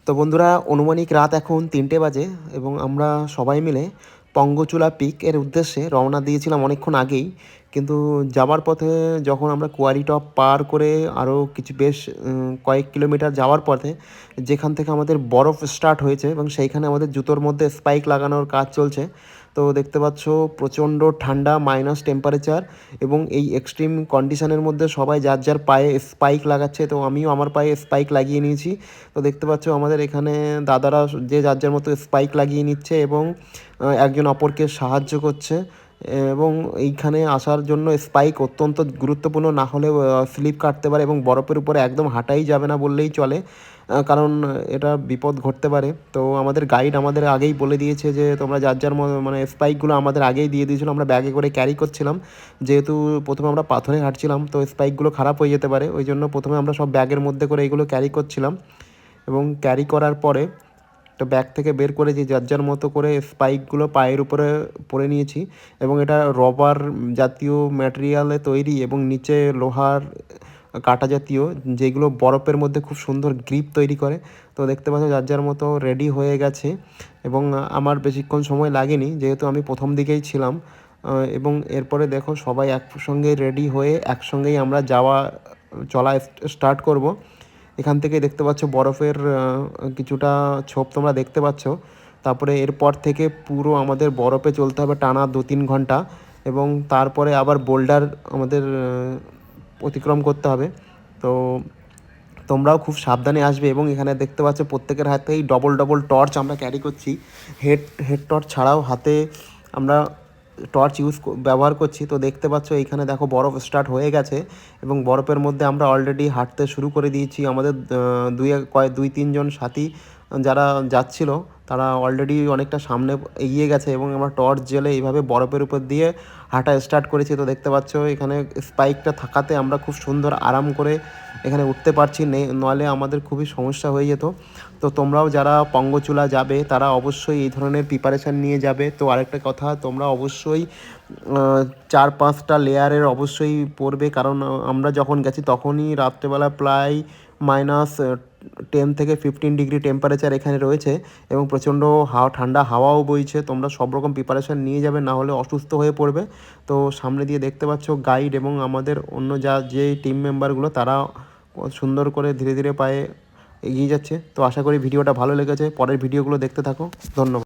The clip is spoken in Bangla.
তো বন্ধুরা, অনুমানিক রাত এখন ৩টে বাজে এবং আমরা সবাই মিলে পঙ্গচূড়া পিক এর উদ্দেশ্যে রওনা দিয়েছিলাম অনেকক্ষণ আগেই। কিন্তু যাওয়ার পথে যখন আমরা কুয়ারি টপ পার করে আরও কিছু বেশ কয়েক কিলোমিটার যাওয়ার পথে যেখান থেকে আমাদের বরফ স্টার্ট হয়েছে এবং সেইখানে আমাদের জুতোর মধ্যে স্পাইক লাগানোর কাজ চলছে। তো দেখতে পাচ্ছ প্রচণ্ড ঠান্ডা, মাইনাস টেম্পারেচার এবং এই এক্সট্রিম কন্ডিশনের মধ্যে সবাই যার যার পায়ে স্পাইক লাগাচ্ছে। তো আমিও আমার পায়ে স্পাইক লাগিয়ে নিয়েছি। তো দেখতে পাচ্ছ আমাদের এখানে দাদারা যে যার যার মতো স্পাইক লাগিয়ে নিচ্ছে এবং একজন অপরকে সাহায্য করছে। এবং এইখানে আসার জন্য স্পাইক অত্যন্ত গুরুত্বপূর্ণ, না হলে স্লিপ কাটতে পারে এবং বরফের উপরে একদম হাঁটাই যাবে না বললেই চলে, কারণ এটা বিপদ ঘটতে পারে। তো আমাদের গাইড আমাদের আগেই বলে দিয়েছে যে তোমরা যার যার মানে স্পাইকগুলো আমাদের আগেই দিয়ে দিয়েছিলো, আমরা ব্যাগে করে ক্যারি করছিলাম। যেহেতু প্রথমে আমরা পাথরে হাঁটছিলাম তো স্পাইকগুলো খারাপ হয়ে যেতে পারে, ওই জন্য প্রথমে আমরা সব ব্যাগের মধ্যে করে এইগুলো ক্যারি করছিলাম। এবং ক্যারি করার পরে একটা ব্যাগ থেকে বের করেছি, যার যার মতো করে স্পাইকগুলো পায়ের উপরে পরে নিয়েছি। এবং এটা রবার জাতীয় ম্যাটেরিয়ালে তৈরি এবং নিচে লোহার কাটা জাতীয়, যেগুলো বরফের মধ্যে খুব সুন্দর গ্রিপ তৈরি করে। তো দেখতে পাচ্ছ যার যার মতো রেডি হয়ে গেছে এবং আমার বেশিক্ষণ সময় লাগেনি যেহেতু আমি প্রথম দিকেই ছিলাম। এবং এরপরে দেখো সবাই একসঙ্গে রেডি হয়ে একসঙ্গেই আমরা চলা স্টার্ট করব। এখান থেকে দেখতে পাচ্ছ বরফের কিছুটা ছোপ তোমরা দেখতে পাচ্ছ। তারপরে এরপর থেকে পুরো আমাদের বরফে চলতে হবে টানা 2-3 ঘন্টা এবং তারপরে আবার বোল্ডার আমাদের অতিক্রম করতে হবে। তো তোমরাও খুব সাবধানে আসবে। এবং এখানে দেখতে পাচ্ছ প্রত্যেকের হাতেই ডবল ডবল টর্চ আমরা ক্যারি করছি। হেড টর্চ ছাড়াও হাতে আমরা টর্চ ব্যবহার করছি। তো দেখতে পাচ্ছ এইখানে দেখো বরফ স্টার্ট হয়ে গেছে এবং বরফের মধ্যে আমরা অলরেডি হাঁটতে শুরু করে দিয়েছি। আমাদের 2-3 জন সাথী যারা যাচ্ছিল তারা অলরেডি অনেকটা সামনে এগিয়ে গেছে এবং আমরা টর্চ জ্বেলে এইভাবে বরফের উপর দিয়ে হাঁটা স্টার্ট করেছি। তো দেখতে পাচ্ছ এখানে স্পাইকটা থাকাতে আমরা খুব সুন্দর আরাম করে এখানে উঠতে পারছি, নইলে আমাদের খুবই সমস্যা হয়ে যেত। তো তোমরাও যারা পঙ্গচূড়া যাবে তারা অবশ্যই এই ধরনের প্রিপারেশান নিয়ে যাবে। তো আরেকটা কথা, তোমরা অবশ্যই 4-5টা লেয়ারের অবশ্যই পরবে, কারণ আমরা যখন গেছি তখনই রাত্রেবেলা প্রায় -10 থেকে 15 ডিগ্রি টেম্পারেচার এখানে রয়েছে এবং প্রচণ্ড ঠান্ডা হাওয়াও বইছে। তোমরা সব রকম প্রিপারেশান নিয়ে যাবে, না হলে অসুস্থ হয়ে পড়বে। তো সামনে দিয়ে দেখতে পাচ্ছ গাইড এবং আমাদের অন্য যে টিম মেম্বারগুলো তারা সুন্দর করে ধীরে ধীরে পায়ে এগিয়ে যাচ্ছে। তো আশা করি ভিডিওটা ভালো লেগেছে, পরের ভিডিওগুলো দেখতে থাকো। ধন্যবাদ।